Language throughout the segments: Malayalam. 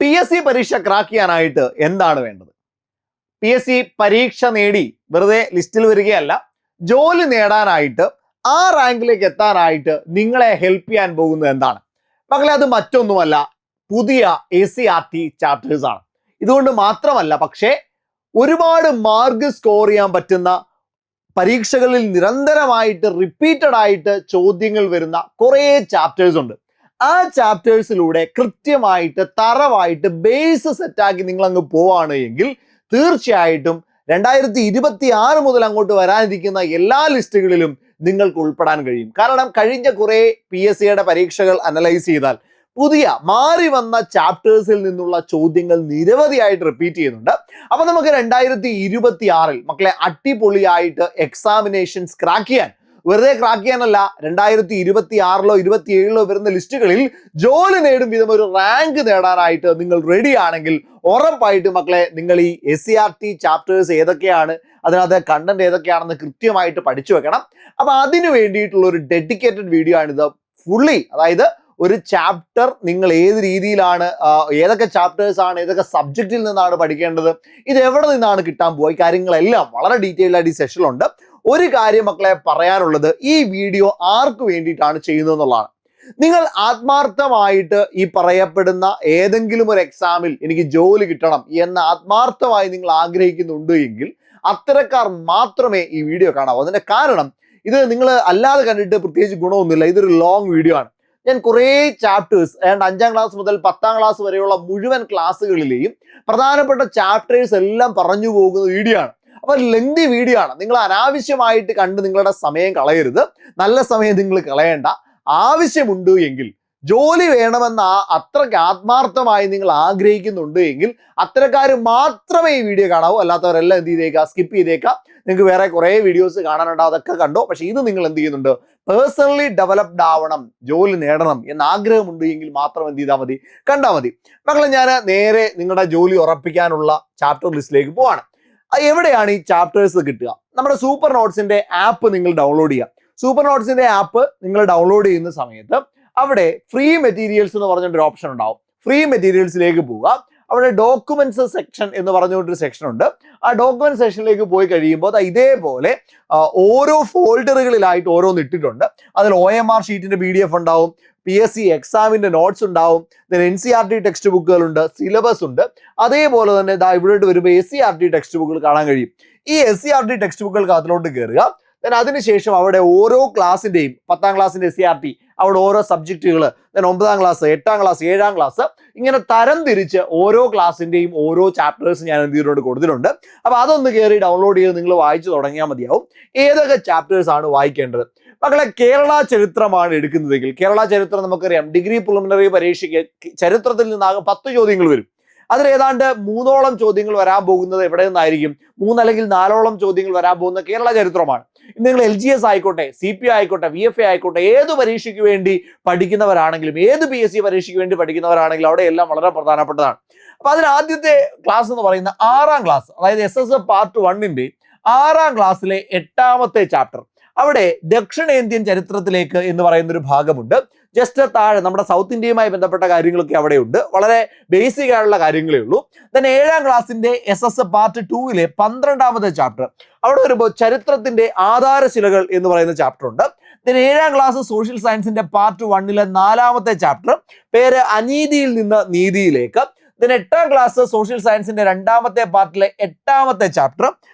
PSC പരീക്ഷ ക്രാക്ക് ചെയ്യാനായിട്ട് എന്താണ് വേണ്ടത്? PSC പരീക്ഷ നേടി വെറുതെ ലിസ്റ്റിൽ വരികയല്ല, ജോലി നേടാനായിട്ട് ആ റാങ്കിലേക്ക് എത്താനായിട്ട് നിങ്ങളെ ഹെൽപ്പ് ചെയ്യാൻ പോകുന്നത് എന്താണ്? മക്കളെ, അത് മറ്റൊന്നുമല്ല, പുതിയ ACRT ചാപ്റ്റേഴ്സ് ആണ്. ഇതുകൊണ്ട് മാത്രമല്ല, പക്ഷേ ഒരുപാട് മാർക്ക് സ്കോർ ചെയ്യാൻ പറ്റുന്ന, പരീക്ഷകളിൽ നിരന്തരമായിട്ട് റിപ്പീറ്റഡ് ആയിട്ട് ചോദ്യങ്ങൾ വരുന്ന കുറേ ചാപ്റ്റേഴ്സ് ഉണ്ട്. ആ ചാപ്റ്റേഴ്സിലൂടെ കൃത്യമായിട്ട് തറവായിട്ട് ബേസ് സെറ്റാക്കി നിങ്ങൾ അങ്ങ് പോവാണ് എങ്കിൽ തീർച്ചയായിട്ടും 2026 മുതൽ അങ്ങോട്ട് വരാനിരിക്കുന്ന എല്ലാ ലിസ്റ്റുകളിലും നിങ്ങൾക്ക് ഉൾപ്പെടാൻ കഴിയും. കാരണം കഴിഞ്ഞ കുറെ PSCയുടെ പരീക്ഷകൾ അനലൈസ് ചെയ്താൽ പുതിയ മാറി വന്ന ചാപ്റ്റേഴ്സിൽ നിന്നുള്ള ചോദ്യങ്ങൾ നിരവധിയായിട്ട് റിപ്പീറ്റ് ചെയ്യുന്നുണ്ട്. അപ്പൊ നമുക്ക് 2026 മക്കളെ അടിപൊളിയായിട്ട് എക്സാമിനേഷൻസ് ക്രാക്ക് ചെയ്യാൻ, വെറുതെ ക്രാക്ക് ചെയ്യാനല്ല, 2026 27 വരുന്ന ലിസ്റ്റുകളിൽ ജോലി നേടും വിധം ഒരു റാങ്ക് നേടാനായിട്ട് നിങ്ങൾ റെഡി ആണെങ്കിൽ ഉറപ്പായിട്ട് മക്കളെ നിങ്ങൾ ഈ SCRT ചാപ്റ്റേഴ്സ് ഏതൊക്കെയാണ്, അതിനകത്ത് കണ്ടന്റ് ഏതൊക്കെയാണെന്ന് കൃത്യമായിട്ട് പഠിച്ചു വെക്കണം. അപ്പൊ അതിനു വേണ്ടിയിട്ടുള്ള ഒരു ഡെഡിക്കേറ്റഡ് വീഡിയോ ആണിത്. ഫുള്ളി, അതായത് ഒരു ചാപ്റ്റർ നിങ്ങൾ ഏത് രീതിയിലാണ്, ഏതൊക്കെ ചാപ്റ്റേഴ്സ് ആണ്, ഏതൊക്കെ സബ്ജക്റ്റിൽ നിന്നാണ് പഠിക്കേണ്ടത്, ഇത് എവിടെ നിന്നാണ് കിട്ടാൻ പോവുക, ഈ കാര്യങ്ങളെല്ലാം വളരെ ഡീറ്റെയിൽഡ് ആയിട്ട് ഈ സെഷനിലുണ്ട്. ഒരു കാര്യം മക്കളെ പറയാനുള്ളത്, ഈ വീഡിയോ ആർക്ക് വേണ്ടിയിട്ടാണ് ചെയ്യുന്നത് എന്നുള്ളതാണ്. നിങ്ങൾ ആത്മാർത്ഥമായിട്ട് ഈ പറയപ്പെടുന്ന ഏതെങ്കിലും ഒരു എക്സാമിൽ എനിക്ക് ജോലി കിട്ടണം എന്ന് ആത്മാർത്ഥമായി നിങ്ങൾ ആഗ്രഹിക്കുന്നുണ്ട് എങ്കിൽ അത്തരക്കാർ മാത്രമേ ഈ വീഡിയോ കാണാവൂ. അതിന്റെ കാരണം, ഇത് നിങ്ങൾ അല്ലാതെ കണ്ടിട്ട് പ്രത്യേകിച്ച് ഗുണമൊന്നുമില്ല. ഇതൊരു ലോങ് വീഡിയോ ആണ്. ഞാൻ കുറേ ചാപ്റ്റേഴ്സ്, 5ാം ക്ലാസ് മുതൽ 10ാം ക്ലാസ് വരെയുള്ള മുഴുവൻ ക്ലാസ്സുകളിലെയും പ്രധാനപ്പെട്ട ചാപ്റ്റേഴ്സ് എല്ലാം പറഞ്ഞു പോകുന്ന വീഡിയോ ആണ്. അപ്പൊ ലെങ്തി വീഡിയോ ആണ്. നിങ്ങൾ അനാവശ്യമായിട്ട് കണ്ട് നിങ്ങളുടെ സമയം കളയരുത്. നല്ല സമയം നിങ്ങൾ കളയേണ്ട. ആവശ്യമുണ്ട് എങ്കിൽ, ജോലി വേണമെന്ന അത്രയ്ക്ക് ആത്മാർത്ഥമായി നിങ്ങൾ ആഗ്രഹിക്കുന്നുണ്ട് എങ്കിൽ അത്തരക്കാർ മാത്രമേ ഈ വീഡിയോ കാണാവൂ. അല്ലാത്തവരെല്ലാം എന്ത് ചെയ്തേക്കാം, സ്കിപ്പ് ചെയ്തേക്കാം. നിങ്ങൾക്ക് വേറെ കുറേ വീഡിയോസ് കാണാനുണ്ടാവും, അതൊക്കെ കണ്ടോ. പക്ഷെ ഇത് നിങ്ങൾ എന്ത് ചെയ്യുന്നുണ്ട്, പേഴ്സണലി ഡെവലപ്ഡ് ആവണം, ജോലി നേടണം എന്ന ആഗ്രഹമുണ്ട് എങ്കിൽ മാത്രം എന്ത് ചെയ്താൽ മതി, കണ്ടാൽ മതി. മക്കളെ, ഞാൻ നേരെ നിങ്ങളുടെ ജോലി ഉറപ്പിക്കാനുള്ള ചാപ്റ്റർ ലിസ്റ്റിലേക്ക് പോവാണ്. എവിടെയാണ് ഈ ചാപ്റ്റേഴ്സ് കിട്ടുക? നമ്മുടെ സൂപ്പർ നോട്ട്സിന്റെ ആപ്പ് നിങ്ങൾ ഡൗൺലോഡ് ചെയ്യുക. സൂപ്പർ നോട്ട്സിന്റെ ആപ്പ് നിങ്ങൾ ഡൗൺലോഡ് ചെയ്യുന്ന സമയത്ത് അവിടെ ഫ്രീ മെറ്റീരിയൽസ് എന്ന് പറഞ്ഞൊരു ഓപ്ഷൻ ഉണ്ടാവും. ഫ്രീ മെറ്റീരിയൽസിലേക്ക് പോവുക. അവിടെ ഡോക്യുമെന്റ്സ് സെക്ഷൻ എന്ന് പറഞ്ഞുകൊണ്ടൊരു സെക്ഷൻ ഉണ്ട്. ആ ഡോക്യുമെന്റ് സെക്ഷനിലേക്ക് പോയി കഴിയുമ്പോൾ ഇതേപോലെ ഓരോ ഫോൾഡറുകളിലായിട്ട് ഓരോന്ന് ഇട്ടിട്ടുണ്ട്. അതിൽ OMR ഷീറ്റിന്റെ PDF ഉണ്ടാവും, PSC എക്സാമിന്റെ നോട്ട്സ് ഉണ്ടാവും, NCERT ടെക്സ്റ്റ് ബുക്കുകളുണ്ട്, സിലബസ് ഉണ്ട്. അതേപോലെ തന്നെ ഇവിടോട്ട് വരുമ്പോൾ SCERT ടെക്സ്റ്റ് ബുക്കുകൾ കാണാൻ കഴിയും. ഈ SCERT ടെക്സ്റ്റ് ബുക്കുകൾക്ക് അതിലോട്ട് കയറുക. അതിനുശേഷം അവിടെ ഓരോ ക്ലാസിന്റെയും, 10ാം ക്ലാസിന്റെ SCERT, അവിടെ ഓരോ സബ്ജക്റ്റുകൾ, 9ാം ക്ലാസ്, 8ാം ക്ലാസ്, 7ാം ക്ലാസ്, ഇങ്ങനെ തരം തിരിച്ച് ഓരോ ക്ലാസിന്റെയും ഓരോ ചാപ്റ്റേഴ്സ് ഞാൻ എന്ത് ചെയ്തിട്ടുണ്ട്, കൊടുത്തിട്ടുണ്ട്. അപ്പൊ അതൊന്ന് കയറി ഡൗൺലോഡ് ചെയ്ത് നിങ്ങൾ വായിച്ചു തുടങ്ങിയാൽ മതിയാവും. ഏതൊക്കെ ചാപ്റ്റേഴ്സ് ആണ് വായിക്കേണ്ടത്? മക്കളെ, കേരള ചരിത്രമാണ് എടുക്കുന്നതെങ്കിൽ, കേരള ചരിത്രം നമുക്കറിയാം, ഡിഗ്രി പ്രിലിമിനറി പരീക്ഷയ്ക്ക് ചരിത്രത്തിൽ നിന്നാകെ 10 ചോദ്യങ്ങൾ വരും. അതിൽ ഏതാണ്ട് 3ഓളം ചോദ്യങ്ങൾ വരാൻ പോകുന്നത് എവിടെ നിന്നായിരിക്കും? 3 അല്ലെങ്കിൽ 4ഓളം ചോദ്യങ്ങൾ വരാൻ പോകുന്ന കേരള ചരിത്രമാണ്. നിങ്ങൾ LGS ആയിക്കോട്ടെ, CPO ആയിക്കോട്ടെ, VFA ആയിക്കോട്ടെ, ഏത് പരീക്ഷയ്ക്ക് വേണ്ടി പഠിക്കുന്നവരാണെങ്കിലും, ഏത് PSC പരീക്ഷയ്ക്ക് വേണ്ടി പഠിക്കുന്നവരാണെങ്കിലും അവിടെ എല്ലാം വളരെ പ്രധാനപ്പെട്ടതാണ്. അപ്പൊ അതിന് ആദ്യത്തെ ക്ലാസ് എന്ന് പറയുന്ന 6ാം ക്ലാസ്, അതായത് SS പാർട്ട് 1ന്റെ 6ാം ക്ലാസ്സിലെ 8ാമത്തെ ചാപ്റ്റർ. അവിടെ ദക്ഷിണേന്ത്യൻ ചരിത്രത്തിലേക്ക് എന്ന് പറയുന്ന ഒരു ഭാഗമുണ്ട്. ജസ്റ്റ് താഴെ നമ്മുടെ സൗത്ത് ഇന്ത്യയുമായി ബന്ധപ്പെട്ട കാര്യങ്ങളൊക്കെ അവിടെ ഉണ്ട്. വളരെ ബേസിക് ആയിട്ടുള്ള കാര്യങ്ങളേ ഉള്ളൂ. then 7ാം ക്ലാസ്സിന്റെ SS പാർട്ട് 2ലെ 12ാമത്തെ ചാപ്റ്റർ, അവിടെ വരുമ്പോൾ ചരിത്രത്തിന്റെ ആധാരശിലകൾ എന്ന് പറയുന്ന ചാപ്റ്റർ ഉണ്ട്. then 7ാം ക്ലാസ് സോഷ്യൽ സയൻസിന്റെ പാർട്ട് 1ലെ 4ാമത്തെ ചാപ്റ്റർ, പേര് അനീതിയിൽ നിന്ന് നീതിയിലേക്ക്. then 8ാം ക്ലാസ് സോഷ്യൽ സയൻസിന്റെ 2ാമത്തെ പാർട്ടിലെ 8ാമത്തെ ചാപ്റ്റർ,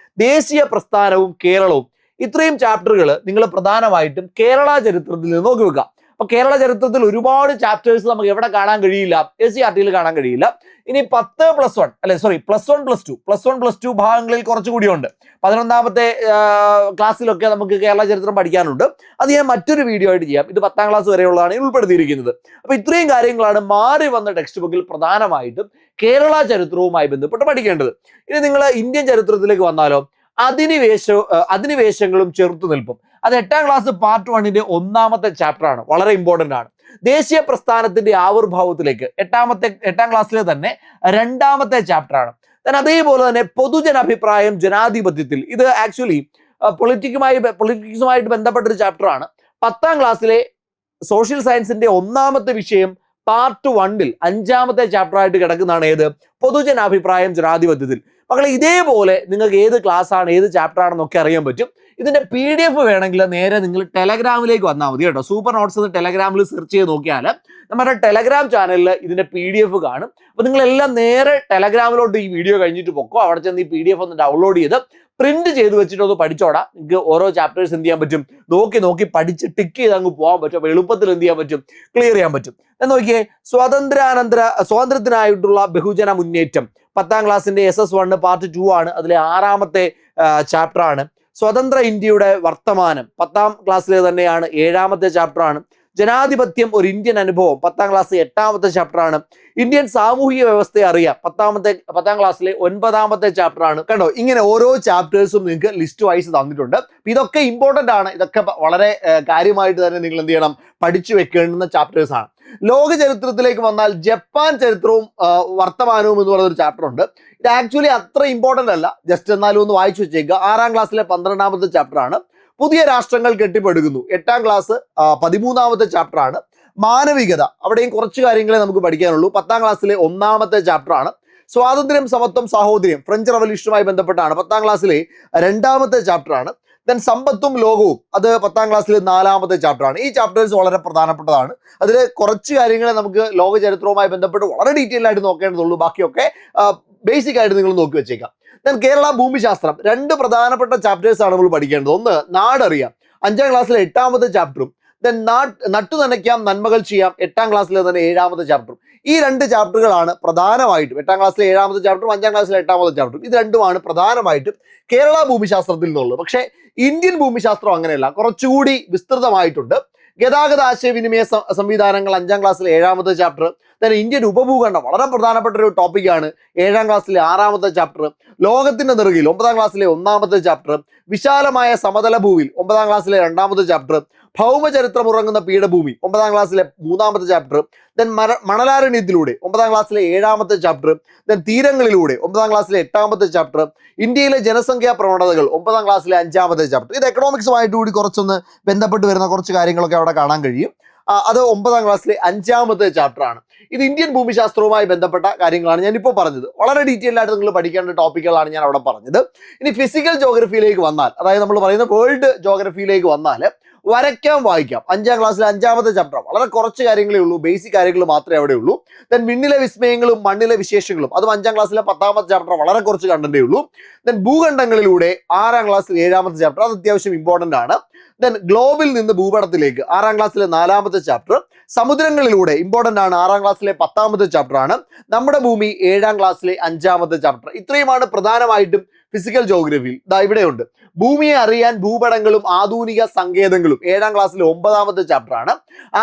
ദേശീയ പ്രസ്ഥാനവും കേരളവും. ഇത്രയും ചാപ്റ്ററുകൾ നിങ്ങൾ പ്രധാനമായിട്ടും കേരള ചരിത്രത്തിൽ നിന്ന് നോക്കി വെക്കുക. അപ്പൊ കേരള ചരിത്രത്തിൽ ഒരുപാട് ചാപ്റ്റേഴ്സ് നമുക്ക് എവിടെ കാണാൻ കഴിയില്ല, SCERTയിൽ കാണാൻ കഴിയില്ല. ഇനി 10+1 അല്ലെ, സോറി, +1+2 ഭാഗങ്ങളിൽ കുറച്ചുകൂടി ഉണ്ട്. 11ാമത്തെ ക്ലാസ്സിലൊക്കെ നമുക്ക് കേരള ചരിത്രം പഠിക്കാനുണ്ട്. അത് ഞാൻ മറ്റൊരു വീഡിയോ ആയിട്ട് ചെയ്യാം. ഇത് 10ാം ക്ലാസ് വരെയുള്ളതാണ് ഉൾപ്പെടുത്തിയിരിക്കുന്നത്. അപ്പൊ ഇത്രയും കാര്യങ്ങളാണ് മാറി വന്ന ടെക്സ്റ്റ് ബുക്കിൽ പ്രധാനമായിട്ടും കേരള ചരിത്രവുമായി ബന്ധപ്പെട്ട് പഠിക്കേണ്ടത്. ഇനി നിങ്ങൾ ഇന്ത്യൻ ചരിത്രത്തിലേക്ക് വന്നാലോ, അധിനിവേശങ്ങളും ചെറുത്തുനിൽപ്പും. അത് 8ാം ക്ലാസ് പാർട്ട് 1ന്റെ 1ാമത്തെ ചാപ്റ്റർ ആണ്, വളരെ ഇമ്പോർട്ടന്റ് ആണ്. ദേശീയ പ്രസ്ഥാനത്തിന്റെ ആവിർഭാവത്തിലേക്ക് 8ാം ക്ലാസ്സിലെ തന്നെ 2ാമത്തെ ചാപ്റ്റർ ആണ്. അതേപോലെ തന്നെ പൊതുജനാഭിപ്രായം ജനാധിപത്യത്തിൽ, ഇത് ആക്ച്വലി പൊളിറ്റിക്സുമായിട്ട് ബന്ധപ്പെട്ട ഒരു ചാപ്റ്റർ ആണ്. 10ാം ക്ലാസ്സിലെ സോഷ്യൽ സയൻസിന്റെ 1ാമത്തെ വിഷയം പാർട്ട് 1 5ാമത്തെ ചാപ്റ്റർ ആയിട്ട് കിടക്കുന്നതാണ് ഏത്? പൊതുജനാഭിപ്രായം ജനാധിപത്യത്തിൽ. മക്കളെ ഇതേപോലെ നിങ്ങൾക്ക് ഏത് ക്ലാസ് ആണ് ഏത് ചാപ്റ്റർ ആണെന്നൊക്കെ അറിയാൻ പറ്റും. ഇതിന്റെ PDF വേണമെങ്കിൽ നേരെ നിങ്ങൾ ടെലഗ്രാമിലേക്ക് വന്നാൽ മതി കേട്ടോ. സൂപ്പർ നോട്ട്സ് എന്ന് ടെലഗ്രാമിൽ സെർച്ച് ചെയ്ത് നോക്കിയാൽ നമ്മുടെ ടെലഗ്രാം ചാനലിൽ ഇതിന്റെ PDF കാണും. അപ്പോൾ നിങ്ങളെല്ലാം നേരെ ടെലഗ്രാമിലോട്ട് ഈ വീഡിയോ കഴിഞ്ഞിട്ട് പൊക്കോ. അവിടെ ചെന്ന് ഈ PDF ഒന്ന് ഡൗൺലോഡ് ചെയ്ത് പ്രിന്റ് ചെയ്ത് വെച്ചിട്ട് ഒന്ന് പഠിച്ചോടാ. നിങ്ങൾക്ക് ഓരോ ചാപ്റ്റേഴ്സ് എന്ത് ചെയ്യാൻ പറ്റും? നോക്കി പഠിച്ച് ടിക്ക് ചെയ്ത് അങ്ങ് പോകാൻ പറ്റും. അപ്പോൾ എളുപ്പത്തിൽ എന്ത് ചെയ്യാൻ പറ്റും? ക്ലിയർ ചെയ്യാൻ പറ്റും. നോക്കിയേ, സ്വാതന്ത്ര്യത്തിനായിട്ടുള്ള ബഹുജന മുന്നേറ്റം 10ാം ക്ലാസ്സിന്റെ SS1 പാർട്ട് 2 ആണ്. അതിലെ 6ാമത്തെ ചാപ്റ്റർ ആണ്. സ്വതന്ത്ര ഇന്ത്യയുടെ വർത്തമാനം 10ാം ക്ലാസ്സിലെ തന്നെയാണ്. 7ാമത്തെ ചാപ്റ്റർ ആണ്. ജനാധിപത്യം ഒരു ഇന്ത്യൻ അനുഭവം 10ാം ക്ലാസ് 8ാമത്തെ ചാപ്റ്റർ ആണ്. ഇന്ത്യൻ സാമൂഹിക വ്യവസ്ഥയെ അറിയാം 10ാം ക്ലാസ്സിലെ 9ാമത്തെ ചാപ്റ്റർ ആണ്. കണ്ടോ, ഇങ്ങനെ ഓരോ ചാപ്റ്റേഴ്സും നിങ്ങൾക്ക് ലിസ്റ്റ് വൈസ് തന്നിട്ടുണ്ട്. ഇതൊക്കെ ഇമ്പോർട്ടന്റ് ആണ്. ഇതൊക്കെ വളരെ കാര്യമായിട്ട് തന്നെ നിങ്ങൾ എന്ത് ചെയ്യണം? പഠിച്ചു വെക്കേണ്ടുന്ന ചാപ്റ്റേഴ്സ് ആണ്. ലോക ചരിത്രത്തിലേക്ക് വന്നാൽ ജപ്പാൻ ചരിത്രവും വർത്തമാനവും എന്ന് പറയുന്ന ഒരു ചാപ്റ്റർ ഉണ്ട്. ഇത് ആക്ച്വലി അത്ര ഇമ്പോർട്ടന്റ് അല്ല, ജസ്റ്റ് എന്നാലും ഒന്ന് വായിച്ചു വെച്ചേക്കുക. 6ാം ക്ലാസ്സിലെ 12ാമത്തെ ചാപ്റ്റർ ആണ്. പുതിയ രാഷ്ട്രങ്ങൾ കെട്ടിപ്പടുക്കുന്നു 8ാം ക്ലാസ് 13ാമത്തെ ചാപ്റ്റർ ആണ്. മാനവികത, അവിടെയും കുറച്ച് കാര്യങ്ങളെ നമുക്ക് പഠിക്കാനുള്ളൂ. 10ാം ക്ലാസ്സിലെ 1ാമത്തെ ചാപ്റ്റർ ആണ്. സ്വാതന്ത്ര്യം, സമത്വം, സാഹോദര്യം ഫ്രഞ്ച് റവല്യൂഷനുമായി ബന്ധപ്പെട്ടാണ് 10ാം ക്ലാസ്സിലെ 2ാമത്തെ ചാപ്റ്റർ ആണ്. ദെൻ സമ്പത്തും ലോകവും, അത് 10ാം ക്ലാസ്സിലെ 4ാമത്തെ ചാപ്റ്റർ ആണ്. ഈ ചാപ്റ്റേഴ്സ് വളരെ പ്രധാനപ്പെട്ടതാണ്. അതിൽ കുറച്ച് കാര്യങ്ങളെ നമുക്ക് ലോക ചരിത്രവുമായി ബന്ധപ്പെട്ട് വളരെ ഡീറ്റെയിൽ ആയിട്ട് നോക്കേണ്ടതുള്ളൂ. ബാക്കിയൊക്കെ ബേസിക് ആയിട്ട് നിങ്ങൾ നോക്കി വെച്ചേക്കാം. ദെൻ കേരള ഭൂമിശാസ്ത്രം 2 പ്രധാനപ്പെട്ട ചാപ്റ്റേഴ്സ് ആണ് നമ്മൾ പഠിക്കേണ്ടത്. ഒന്ന് നാടറിയാം 5ാം ക്ലാസ്സിലെ 8ാമത്തെ ചാപ്റ്ററും. ദെൻ നട്ടു നനയ്ക്കാം നന്മകൾ ചെയ്യാം 8ാം ക്ലാസ്സിലെ തന്നെ 7ാമത്തെ ചാപ്റ്ററും. ഈ 2 ചാപ്റ്ററുകളാണ് പ്രധാനമായിട്ടും 8ാം ക്ലാസ്സിലെ 7ാമത്തെ ചാപ്റ്ററും 5ാം ക്ലാസ്സിലെ 8ാമത്തെ ചാപ്റ്ററും. ഇത് രണ്ടുമാണ് പ്രധാനമായിട്ടും കേരള ഭൂമിശാസ്ത്രത്തിൽ നിന്നുള്ളത്. പക്ഷേ ഇന്ത്യൻ ഭൂമിശാസ്ത്രം അങ്ങനെയല്ല, കുറച്ചുകൂടി വിസ്തൃതമായിട്ടുണ്ട്. ഗതാഗത ആശയവിനിമയ സംവിധാനങ്ങൾ 5ാം ക്ലാസ്സിലെ 7ാമത്തെ ചാപ്റ്റർ. തന്നെ ഇന്ത്യൻ ഉപഭൂഖണ്ഡം വളരെ പ്രധാനപ്പെട്ട ഒരു ടോപ്പിക്കാണ് 7ാം ക്ലാസ്സിലെ 6ാമത്തെ ചാപ്റ്റർ. ലോകത്തിന്റെ നെറുകിൽ 9ാം ക്ലാസ്സിലെ 1ാമത്തെ ചാപ്റ്റർ. വിശാലമായ സമതല ഭൂവിൽ 9ാം ക്ലാസ്സിലെ 2ാമത്തെ ചാപ്റ്റർ. ഭൗമചരിത്രം ഉറങ്ങുന്ന പീഠഭൂമി 9ാം ക്ലാസ്സിലെ 3ാമത്തെ ചാപ്റ്റർ. ദെൻ മണലാരണ്യത്തിലൂടെ 9ാം ക്ലാസ്സിലെ 7ാമത്തെ ചാപ്റ്റർ. ദെൻ തീരങ്ങളിലൂടെ 9ാം ക്ലാസ്സിലെ 8ാമത്തെ ചാപ്റ്റർ. ഇന്ത്യയിലെ ജനസംഖ്യാ പ്രവണതകൾ 9ാം ക്ലാസ്സിലെ 5ാമത്തെ ചാപ്റ്റർ. ഇത് എക്കണോമിക്സുമായിട്ട് കൂടി കുറച്ചൊന്ന് ബന്ധപ്പെട്ട് വരുന്ന കുറച്ച് കാര്യങ്ങളൊക്കെ അവിടെ കാണാൻ കഴിയും. അത് 9ാം ക്ലാസ്സിലെ 5ാമത്തെ ചാപ്റ്റർ ആണ്. ഇത് ഇന്ത്യൻ ഭൂമിശാസ്ത്രവുമായി ബന്ധപ്പെട്ട കാര്യങ്ങളാണ് ഞാനിപ്പോൾ പറഞ്ഞത്. വളരെ ഡീറ്റെയിൽ ആയിട്ട് നിങ്ങൾ പഠിക്കേണ്ട ടോപ്പിക്കുകളാണ് ഞാൻ അവിടെ പറഞ്ഞത്. ഇനി ഫിസിക്കൽ ജോഗ്രഫിയിലേക്ക് വന്നാൽ, അതായത് നമ്മൾ പറയുന്ന വേൾഡ് ജോഗ്രഫിയിലേക്ക് വന്നാൽ വരയ്ക്കാം വായിക്കാം 5ാം ക്ലാസ്സിലെ 5ാമത്തെ ചാപ്റ്റർ. വളരെ കുറച്ച് കാര്യങ്ങളേ ഉള്ളൂ, ബേസിക് കാര്യങ്ങൾ മാത്രമേ അവിടെ ഉള്ളൂ. ദെൻ വിണ്ണിലെ വിസ്മയങ്ങളും മണ്ണിലെ വിശേഷങ്ങളും, അതും 5ാം ക്ലാസ്സിലെ 10ാമത്തെ ചാപ്റ്റർ. വളരെ കുറച്ച് കണ്ടന്റേ ഉള്ളൂ. ദെൻ ഭൂഖണ്ഡങ്ങളിലൂടെ 6ാം ക്ലാസ്സിലെ 7ാമത്തെ ചാപ്റ്റർ, അത് അത്യാവശ്യം ഇമ്പോർട്ടന്റ് ആണ്. ദെൻ ഗ്ലോബിൽ നിന്ന് ഭൂപടത്തിലേക്ക് 6ാം ക്ലാസ്സിലെ 4ാമത്തെ ചാപ്റ്റർ. സമുദ്രങ്ങളിലൂടെ ഇമ്പോർട്ടന്റ് ആണ്, 6ാം ക്ലാസ്സിലെ 10ാമത്തെ ചാപ്റ്റർ ആണ്. നമ്മുടെ ഭൂമി 7ാം ക്ലാസ്സിലെ 5ാമത്തെ ചാപ്റ്റർ. ഇത്രയുമാണ് പ്രധാനമായിട്ടും ഫിസിക്കൽ ജോഗ്രഫിയിൽ. ഇവിടെയുണ്ട് ഭൂമിയെ അറിയാൻ ഭൂപടങ്ങളും ആധുനിക സങ്കേതങ്ങളും 7ാം ക്ലാസ്സിലെ 9ാമത്തെ ചാപ്റ്റർ ആണ്.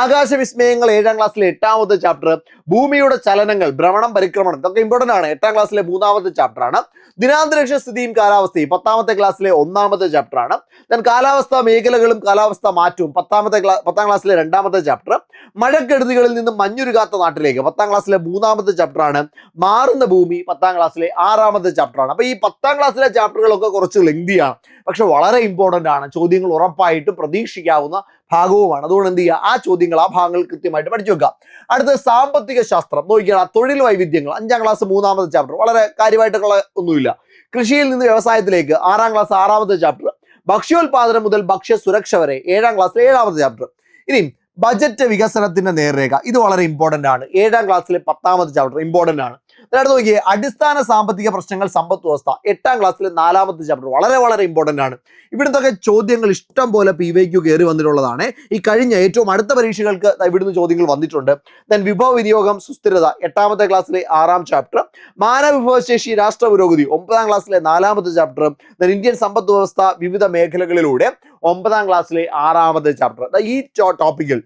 ആകാശവിസ്മയങ്ങൾ 7ാം ക്ലാസ്സിലെ 8ാമത്തെ ചാപ്റ്റർ. ഭൂമിയുടെ ചലനങ്ങൾ, ഭ്രമണം, പരിക്രമണം, ഇതൊക്കെ ഇമ്പോർട്ടന്റ് ആണ്, 8ാം ക്ലാസ്സിലെ 3ാമത്തെ ചാപ്റ്റർ ആണ്. ദിനാന്തരീക്ഷ സ്ഥിതിയും കാലാവസ്ഥയും 10ാമത്തെ ക്ലാസ്സിലെ 1ാമത്തെ ചാപ്റ്റർ ആണ്. ദെൻ കാലാവസ്ഥാ മേഖലകളും കാലാവസ്ഥാ മാറ്റവും 10ാം ക്ലാസ്സിലെ 2ാമത്തെ ചാപ്റ്റർ. മഴക്കെടുതികളിൽ നിന്നും മഞ്ഞുരുകാത്ത നാട്ടിലേക്ക് 10ാം ക്ലാസ്സിലെ 3ാമത്തെ ചാപ്റ്റർ ആണ്. മാറുന്ന ഭൂമി 10ാം ക്ലാസ്സിലെ 6ാമത്തെ ചാപ്റ്റർ ആണ്. അപ്പൊ ഈ 10ാം ക്ലാസ്സിലെ ചാപ്റ്ററുകളൊക്കെ കുറച്ച് ലെങ്തിയാണ്, പക്ഷെ വളരെ ഇമ്പോർട്ടന്റ് ആണ്. ചോദ്യങ്ങൾ ഉറപ്പായിട്ടും പ്രതീക്ഷിക്കാവുന്ന ഭാഗവുമാണ്. അതുകൊണ്ട് എന്ത് ചെയ്യുക, ആ ചോദ്യങ്ങൾ ആ ഭാഗങ്ങൾ കൃത്യമായിട്ട് പഠിച്ചു വെക്കുക. അടുത്ത സാമ്പത്തിക ശാസ്ത്രം നോക്കിയാണ്. തൊഴിൽ വൈവിധ്യങ്ങൾ 5ാം ക്ലാസ് 3ാമത്തെ ചാപ്റ്റർ. വളരെ കാര്യമായിട്ടുള്ള ഒന്നുമില്ല. കൃഷിയിൽ നിന്ന് വ്യവസായത്തിലേക്ക് 6ാം ക്ലാസ് 6ാമത്തെ ചാപ്റ്റർ. ഭക്ഷ്യോൽപാദനം മുതൽ ഭക്ഷ്യ സുരക്ഷ വരെ 7ാം ക്ലാസ്സിലെ 7ാമത്തെ ചാപ്റ്റർ. ഇനി ബജറ്റ് വികസനത്തിന്റെ നേർരേഖ, ഇത് വളരെ ഇമ്പോർട്ടന്റ് ആണ്. 7ാം ക്ലാസ്സിലെ 10ാമത്തെ ചാപ്റ്റർ ഇമ്പോർട്ടന്റ് ആണ്. അടുത്ത് നോക്കിയേ, അടിസ്ഥാന സാമ്പത്തിക പ്രശ്നങ്ങൾ സമ്പദ് വ്യവസ്ഥ 8ാം ക്ലാസ്സിലെ 4ാമത്തെ ചാപ്റ്റർ. വളരെ വളരെ ഇമ്പോർട്ടന്റ് ആണ്. ഇവിടുത്തെ ചോദ്യങ്ങൾ ഇഷ്ടം പോലെ PYQ കയറി വന്നിട്ടുള്ളതാണ്. ഈ കഴിഞ്ഞ ഏറ്റവും അടുത്ത പരീക്ഷകൾക്ക് ഇവിടുന്ന് ചോദ്യങ്ങൾ വന്നിട്ടുണ്ട്. ദെൻ വിഭവ വിനിയോഗം സുസ്ഥിരത 8ാമത്തെ ക്ലാസ്സിലെ 6ാം ചാപ്റ്റർ. മാനവ വിഭവശേഷി രാഷ്ട്ര പുരോഗതി 9ാം ക്ലാസ്സിലെ 4ാമത്തെ ചാപ്റ്റർ. ദെൻ ഇന്ത്യൻ സമ്പദ് വ്യവസ്ഥ വിവിധ മേഖലകളിലൂടെ 9ാം ക്ലാസ്സിലെ 6ാമത്തെ ചാപ്റ്റർ. ഈ ടോപ്പിക്കുകൾ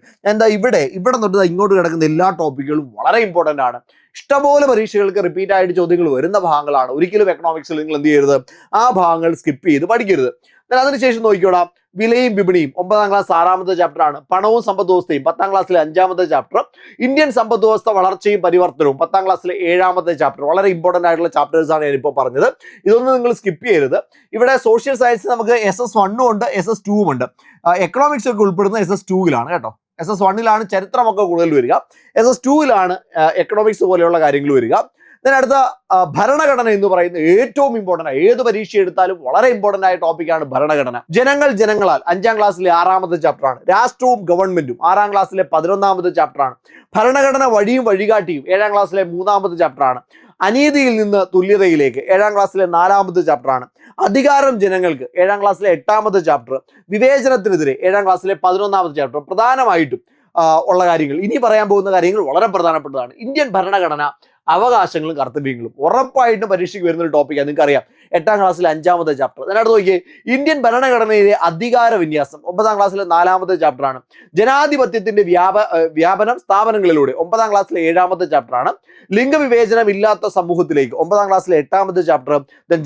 ഇവിടെ തൊട്ട് ഇങ്ങോട്ട് കിടക്കുന്ന എല്ലാ ടോപ്പിക്കുകളും വളരെ ഇമ്പോർട്ടന്റ് ആണ്. ഇഷ്ടംപോലെ പരീക്ഷകൾക്ക് റിപ്പീറ്റ് ആയിട്ട് ചോദ്യങ്ങൾ വരുന്ന ഭാഗങ്ങളാണ്. ഒരിക്കലും എക്കണോമിക്സിൽ നിങ്ങൾ എന്ത് ചെയ്യരുത്, ആ ഭാഗങ്ങൾ സ്കിപ്പ് ചെയ്ത് പഠിക്കരുത്. അതിനുശേഷം നോക്കിക്കോളാം, വിലയും വിപണിയും 9ാം ക്ലാസ് 6ാമത്തെ ചാപ്റ്റർ ആണ്. പണവും സമ്പദ് വ്യവസ്ഥയും 10ാം ക്ലാസ്സിലെ 5ാമത്തെ ചാപ്റ്റർ. ഇന്ത്യൻ സമ്പദ് വ്യവസ്ഥ വളർച്ചയും പരിവർത്തനവും 10ാം ക്ലാസ്സിലെ 7ാമത്തെ ചാപ്റ്റർ. വളരെ ഇമ്പോർട്ടന്റ് ആയിട്ടുള്ള ചാപ്റ്റേഴ്സ് ആണ് ഞാനിപ്പോൾ പറഞ്ഞത്. ഇതൊന്നും നിങ്ങൾ സ്കിപ്പ് ചെയ്യരുത്. ഇവിടെ സോഷ്യൽ സയൻസ് നമുക്ക് SS1 ഉണ്ട്, SS2 ഉണ്ട്. എക്കണോമിക്സ് ഒക്കെ ഉൾപ്പെടുന്ന SS2 കേട്ടോ. SS1 ചരിത്രമൊക്കെ കൂടുതൽ വരിക, SS2 എക്കണോമിക്സ് പോലെയുള്ള കാര്യങ്ങൾ വരിക. അടുത്ത ഭരണഘടന എന്ന് പറയുന്നത് ഏറ്റവും ഇമ്പോർട്ടൻ്റ്, ഏത് പരീക്ഷ എടുത്താലും വളരെ ഇമ്പോർട്ടൻ്റ് ആയ ടോപ്പിക്കാണ് ഭരണഘടന. ജനങ്ങളാൽ 5ാം ക്ലാസ്സിലെ 6ാമത്തെ ചാപ്റ്ററാണ്. രാഷ്ട്രവും ഗവൺമെന്റും 6ാം ക്ലാസ്സിലെ 11ാമത്തെ ചാപ്റ്ററാണ്. ഭരണഘടന വഴിയും വഴികാട്ടിയും 7ാം ക്ലാസ്സിലെ 3ാമത്തെ ചാപ്റ്ററാണ്. അനീതിയിൽ നിന്ന് തുല്യതയിലേക്ക് 7ാം ക്ലാസ്സിലെ 4ാമത്തെ ചാപ്റ്ററാണ്. അധികാരം ജനങ്ങൾക്ക് 7ാം ക്ലാസ്സിലെ 8ാമത്തെ ചാപ്റ്റർ. വിവേചനത്തിനെതിരെ 7ാം ക്ലാസ്സിലെ 11ാമത്തെ ചാപ്റ്റർ. പ്രധാനമായിട്ടും ഉള്ള കാര്യങ്ങൾ, ഇനി പറയാൻ പോകുന്ന കാര്യങ്ങൾ വളരെ പ്രധാനപ്പെട്ടതാണ്. ഇന്ത്യൻ ഭരണഘടന, അവകാശങ്ങളും കർത്തവ്യങ്ങളും ഉറപ്പായിട്ടും പരീക്ഷയ്ക്ക് വരുന്ന ഒരു ടോപ്പിക്കാണ്. നിങ്ങൾക്കറിയാം 8ാം ക്ലാസ്സിലെ 5ാമത്തെ ചാപ്റ്റർ. അതിനടുത്ത് നോക്കിയേ, ഇന്ത്യൻ ഭരണഘടനയിലെ അധികാര വിന്യാസം 9ാം ക്ലാസ്സിലെ 4ാമത്തെ ചാപ്റ്ററാണ്. ജനാധിപത്യത്തിന്റെ വ്യാപനം സ്ഥാപനങ്ങളിലൂടെ 9ാം ക്ലാസ്സിലെ 7ാമത്തെ ചാപ്റ്ററാണ്. ലിംഗവിവേചനം ഇല്ലാത്ത സമൂഹത്തിലേക്ക് 9ാം ക്ലാസ്സിലെ 8ാമത്തെ ചാപ്റ്റർ.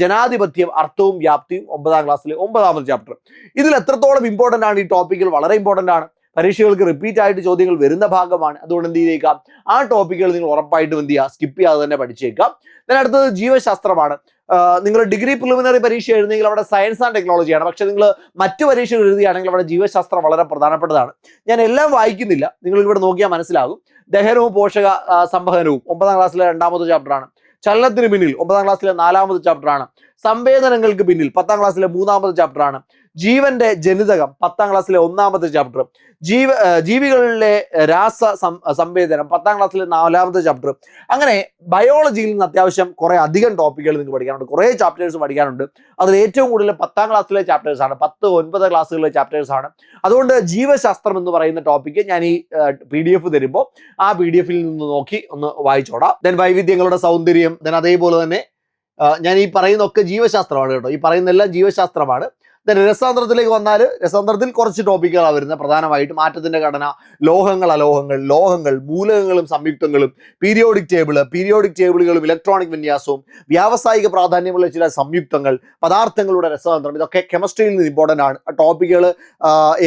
ജനാധിപത്യം, അർത്ഥവും വ്യാപ്തിയും 9ാം ക്ലാസ്സിലെ 9ാമത്തെ ചാപ്റ്റർ. ഇതിൽ എത്രത്തോളം ഇമ്പോർട്ടൻ്റ് ആണ് ഈ ടോപ്പിക്കുകൾ? വളരെ ഇമ്പോർട്ടൻ്റ് ആണ്. പരീക്ഷകൾക്ക് റിപ്പീറ്റ് ആയിട്ട് ചോദ്യങ്ങൾ വരുന്ന ഭാഗമാണ്. അതുകൊണ്ട് എന്ത് ചെയ്തേക്കാം, ആ ടോപ്പിക്കുകൾ നിങ്ങൾ ഉറപ്പായിട്ടും എന്ത് ചെയ്യുക, സ്കിപ്പ് ചെയ്യാതെ തന്നെ പഠിച്ചേക്കാം. അടുത്തത് ജീവശാസ്ത്രമാണ്. നിങ്ങൾ ഡിഗ്രി പ്രിലിമിനറി പരീക്ഷ എഴുതുന്നെങ്കിൽ അവിടെ സയൻസ് ആൻഡ് ടെക്നോളജിയാണ്. പക്ഷെ നിങ്ങൾ മറ്റു പരീക്ഷകൾ എഴുതുകയാണെങ്കിൽ അവിടെ ജീവശാസ്ത്രം വളരെ പ്രധാനപ്പെട്ടതാണ്. ഞാൻ എല്ലാം വായിക്കുന്നില്ല, നിങ്ങൾ ഇവിടെ നോക്കിയാൽ മനസ്സിലാകും. ദഹനവും പോഷക സംവഹനവും 9ാം ക്ലാസ്സിലെ 2ാമത്തെ ചാപ്റ്ററാണ്. ചലനത്തിന് പിന്നിൽ 9ാം ക്ലാസ്സിലെ 4ാമത്തെ ചാപ്റ്ററാണ്. സംവേദനങ്ങൾക്ക് പിന്നിൽ 10ാം ക്ലാസ്സിലെ 3ാമത്തെ ചാപ്റ്ററാണ്. ജീവന്റെ ജനിതകം 10ാം ക്ലാസ്സിലെ 1ാമത്തെ ചാപ്റ്റർ. ജീവികളിലെ സംവേദനം 10ാം ക്ലാസ്സിലെ 4ാമത്തെ ചാപ്റ്റർ. അങ്ങനെ ബയോളജിയിൽ നിന്ന് അത്യാവശ്യം കുറെ അധികം ടോപ്പിക്കുകൾ നിങ്ങൾക്ക് പഠിക്കാനുണ്ട്, കുറെ ചാപ്റ്റേഴ്സ് പഠിക്കാനുണ്ട്. അതിൽ ഏറ്റവും കൂടുതൽ 10ാം ക്ലാസ്സിലെ ചാപ്റ്റേഴ്സ് ആണ്, 10, 9 ക്ലാസ്സുകളിലെ ചാപ്റ്റേഴ്സ് ആണ്. അതുകൊണ്ട് ജീവശാസ്ത്രം എന്ന് പറയുന്ന ടോപ്പിക്ക് ഞാൻ ഈ PDF തരുമ്പോൾ ആ PDF നിന്ന് നോക്കി ഒന്ന് വായിച്ചോടാം. ദെൻ വൈവിധ്യങ്ങളുടെ സൗന്ദര്യം, ദെൻ അതേപോലെ തന്നെ ഞാൻ ഈ പറയുന്നൊക്കെ ജീവശാസ്ത്രമാണ് കേട്ടോ, ഈ പറയുന്ന എല്ലാം ജീവശാസ്ത്രമാണ്. രസാന്തരത്തിലേക്ക് വന്നാൽ രസാന്തരത്തിൽ കുറച്ച് ടോപ്പിക്കുകളാണ് വരുന്നത്. പ്രധാനമായിട്ടും മാറ്റത്തിന്റെ ഘടന, ലോഹങ്ങൾ, അലോഹങ്ങൾ, ലോഹങ്ങൾ, മൂലകങ്ങളും സംയുക്തങ്ങളും, പീരിയോഡിക് ടേബിളുകളും ഇലക്ട്രോണിക് വിന്യാസവും, വ്യാവസായിക പ്രാധാന്യമുള്ള ചില സംയുക്തങ്ങൾ, പദാർത്ഥങ്ങളുടെ രസാന്തരം, ഇതൊക്കെ കെമിസ്ട്രിയിൽ നിന്ന് ഇമ്പോർട്ടൻ്റ് ആണ്. ആ ടോപ്പിക്കുകൾ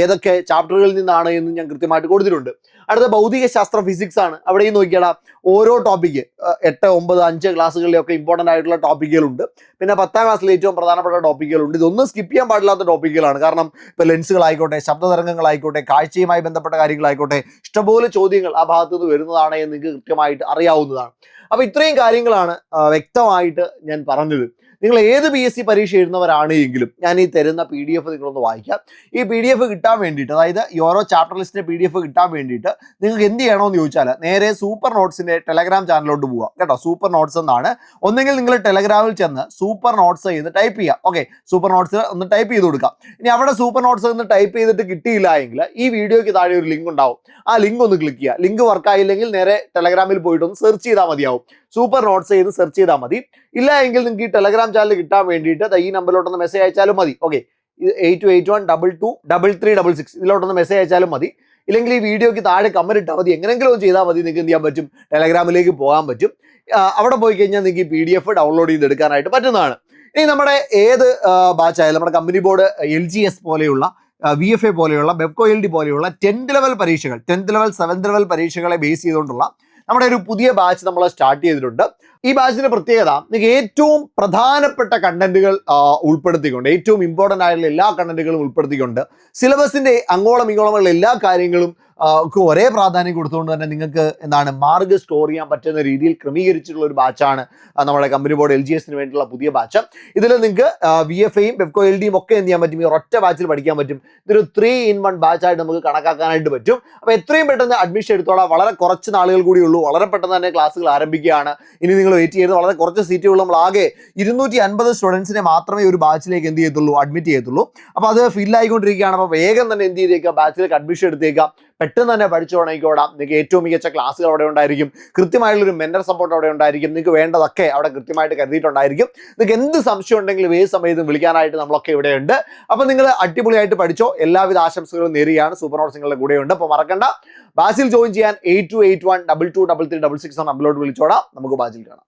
ഏതൊക്കെ ചാപ്റ്ററുകളിൽ നിന്നാണ് എന്ന് ഞാൻ കൃത്യമായിട്ട് കൊടുത്തിട്ടുണ്ട്. അടുത്ത ഭൗതിക ശാസ്ത്രം, ഫിസിക്സ് ആണ്. അവിടെയും നോക്കിയാൽ ഓരോ ടോപ്പിക്ക് 8, 9, 5 ക്ലാസ്സുകളിലൊക്കെ ഇമ്പോർട്ടൻ്റ് ആയിട്ടുള്ള ടോപ്പിക്കുകളുണ്ട്. പിന്നെ 10ാം ക്ലാസ്സിൽ ഏറ്റവും പ്രധാനപ്പെട്ട ടോപ്പിക്കുകളുണ്ട്. ഇതൊന്നും സ്കിപ്പ് ചെയ്യാൻ പാടില്ലാത്ത ടോപ്പിക്കുകളാണ്. കാരണം ഇപ്പോൾ ലെൻസുകളായിക്കോട്ടെ, ശബ്ദതരംഗങ്ങളായിക്കോട്ടെ, കാഴ്ചയുമായി ബന്ധപ്പെട്ട കാര്യങ്ങളായിക്കോട്ടെ, ഇഷ്ടംപോലെ ചോദ്യങ്ങൾ ആ ഭാഗത്തു നിന്ന് വരുന്നതാണ് എന്ന് നിങ്ങൾക്ക് കൃത്യമായിട്ട് അറിയാവുന്നതാണ്. അപ്പോൾ ഇത്രയും കാര്യങ്ങളാണ് വ്യക്തമായിട്ട് ഞാൻ പറഞ്ഞത്. നിങ്ങൾ ഏത് PSC പരീക്ഷ എഴുതുന്നവരാണ് എങ്കിലും ഞാൻ ഈ തരുന്ന PDF നിങ്ങളൊന്ന് വായിക്കാം. ഈ PDF കിട്ടാൻ വേണ്ടിയിട്ട്, അതായത് ഈ ഓരോ ചാപ്റ്റർ ലിസ്റ്റിന്റെ PDF കിട്ടാൻ വേണ്ടിയിട്ട് നിങ്ങൾക്ക് എന്ത് ചെയ്യണമെന്ന് ചോദിച്ചാൽ നേരെ സൂപ്പർ നോട്ട്സിന്റെ ടെലഗ്രാം ചാനലിലോട്ട് പോവുക കേട്ടോ. സൂപ്പർ നോട്ട്സ് എന്നാണ്. ഒന്നെങ്കിൽ നിങ്ങൾ ടെലഗ്രാമിൽ ചെന്ന് സൂപ്പർ നോട്ട്സ് എന്ന് ടൈപ്പ് ചെയ്യാം. ഓക്കെ, സൂപ്പർ നോട്ട്സ് ഒന്ന് ടൈപ്പ് ചെയ്ത് കൊടുക്കാം. ഇനി അവിടെ സൂപ്പർ നോട്ട്സ് എന്ന് ടൈപ്പ് ചെയ്തിട്ട് കിട്ടിയില്ല എങ്കിൽ ഈ വീഡിയോയ്ക്ക് താഴെ ഒരു ലിങ്ക് ഉണ്ടാവും. ആ ലിങ്ക് ഒന്ന് ക്ലിക്ക് ചെയ്യുക. ലിങ്ക് വർക്ക് ആയില്ലെങ്കിൽ നേരെ ടെലഗ്രാമിൽ പോയിട്ട് ഒന്ന് സെർച്ച് ചെയ്താൽ മതിയാവും. സൂപ്പർ നോട്ട്സ് ചെയ്ത് സെർച്ച് ചെയ്താൽ മതി. ഇല്ല എങ്കിൽ നിങ്ങൾക്ക് ഈ ടെലഗ്രാം ചാനൽ കിട്ടാൻ വേണ്ടിയിട്ട് ഈ നമ്പറിലോട്ടൊന്ന് മെസ്സേജ് അയച്ചാലും മതി. ഓക്കെ, 82812266 ഇതിലോട്ടൊന്ന് മെസ്സേജ് അയച്ചാലും മതി. ഇല്ലെങ്കിൽ ഈ വീഡിയോയ്ക്ക് താഴെ കമന്റ് ഇട്ടാൽ മതി. എങ്ങനെയെങ്കിലും ഒന്ന് ചെയ്താൽ മതി. നിങ്ങൾക്ക് എന്ത് ചെയ്യാൻ പറ്റും, ടെലഗ്രാമിലേക്ക് പോകാൻ പറ്റും. അവിടെ പോയി കഴിഞ്ഞാൽ നിങ്ങൾക്ക് ഈ PDF ഡൗൺലോഡ് ചെയ്തെടുക്കാനായിട്ട് പറ്റുന്നതാണ്. ഇനി നമ്മുടെ ഏത് ബാച്ചായാലും നമ്മുടെ കമ്പനി ബോർഡ്, LGS പോലെയുള്ള, VFA പോലെയുള്ള, ബെപ്കോ LD പോലെയുള്ള 10th ലെവൽ പരീക്ഷകൾ, 10th level 7th level പരീക്ഷകളെ base ചെയ്തുകൊണ്ടുള്ള നമ്മുടെ ഒരു പുതിയ ബാച്ച് നമ്മൾ സ്റ്റാർട്ട് ചെയ്തിട്ടുണ്ട്. ഈ ബാച്ചിന്റെ പ്രത്യേകത, നിങ്ങൾക്ക് ഏറ്റവും പ്രധാനപ്പെട്ട കണ്ടന്റുകൾ ഉൾപ്പെടുത്തിക്കൊണ്ട്, ഏറ്റവും ഇമ്പോർട്ടൻ്റ് ആയിട്ടുള്ള എല്ലാ കണ്ടന്റുകളും ഉൾപ്പെടുത്തിക്കൊണ്ട് സിലബസിന്റെ അങ്ങോളം ഇങ്ങോളമുള്ള എല്ലാ കാര്യങ്ങളും ഒരേ പ്രാധാന്യം കൊടുത്തുകൊണ്ട് തന്നെ നിങ്ങൾക്ക് മാർക്ക് സ്കോർ ചെയ്യാൻ പറ്റുന്ന രീതിയിൽ ക്രമീകരിച്ചിട്ടുള്ള ഒരു ബാച്ചാണ് നമ്മുടെ കമ്പനി ബോർഡ് LGSന് വേണ്ടിയുള്ള പുതിയ ബാച്ച്. ഇതിൽ നിങ്ങൾക്ക് VFAയും ബെപ്കോ LDയും ഒക്കെ എന്ത് ചെയ്യാൻ പറ്റും, ഈ ഒറ്റ ബാച്ചിൽ പഠിക്കാൻ പറ്റും. ഇതൊരു 3-in-1 ബാച്ചായിട്ട് നമുക്ക് കണക്കാക്കാനായിട്ട് പറ്റും. അപ്പോൾ എത്രയും പെട്ടെന്ന് അഡ്മിഷൻ എടുത്തോളാം. വളരെ കുറച്ച് നാളുകൾ കൂടി ഉള്ളൂ. വളരെ പെട്ടെന്ന് തന്നെ ക്ലാസ്സുകൾ ആരംഭിക്കുകയാണ്. ഇനി നിങ്ങൾ വെയിറ്റ് ചെയ്ത്, വളരെ കുറച്ച് സീറ്റുകൾ നമ്മൾ ആകെ 250 സ്റ്റുഡൻസിനെ മാത്രമേ ഒരു ബാച്ചിലേക്ക് എന്ത് ചെയ്യത്തുള്ളൂ, അഡ്മിറ്റ് ചെയ്യത്തുള്ളൂ. അപ്പോൾ അത് ഫില്ലായിക്കൊണ്ടിരിക്കുകയാണ്. അപ്പോൾ വേഗം തന്നെ എന്ത് ചെയ്തേക്കാം, ബാച്ചിലേക്ക് അഡ്മിഷൻ എടുത്തേക്കാം. പെട്ടെന്ന് തന്നെ പഠിച്ചു തുടങ്ങിക്കോടാം. നിങ്ങൾക്ക് ഏറ്റവും മികച്ച ക്ലാസ്സുകൾ അവിടെ ഉണ്ടായിരിക്കും. കൃത്യമായിട്ടുള്ളൊരു മെന്റർ സപ്പോർട്ട് അവിടെ ഉണ്ടായിരിക്കും. നിങ്ങൾക്ക് വേണ്ടതൊക്കെ അവിടെ കൃത്യമായിട്ട് കരുതിയിട്ടുണ്ടായിരിക്കും. നിങ്ങൾക്ക് എന്ത് സംശയം ഉണ്ടെങ്കിലും ഏത് സമയത്തും വിളിക്കാനായിട്ട് നമ്മളൊക്കെ ഇവിടെയുണ്ട്. അപ്പോൾ നിങ്ങൾ അടിപൊളിയായിട്ട് പഠിച്ചോ. എല്ലാവിധ ആശംസകളും നേരുകയാണ്. സൂപ്പർ നോട്ട്സ് നിങ്ങളുടെ കൂടെയുണ്ട്. അപ്പോൾ മറക്കണ്ട, ബാച്ചിൽ ജോയിൻ ചെയ്യാൻ 8281223366 നമ്പറിലോട്ട് വിളിച്ചോടാം. നമുക്ക് ബാച്ചിൽ കാണാം.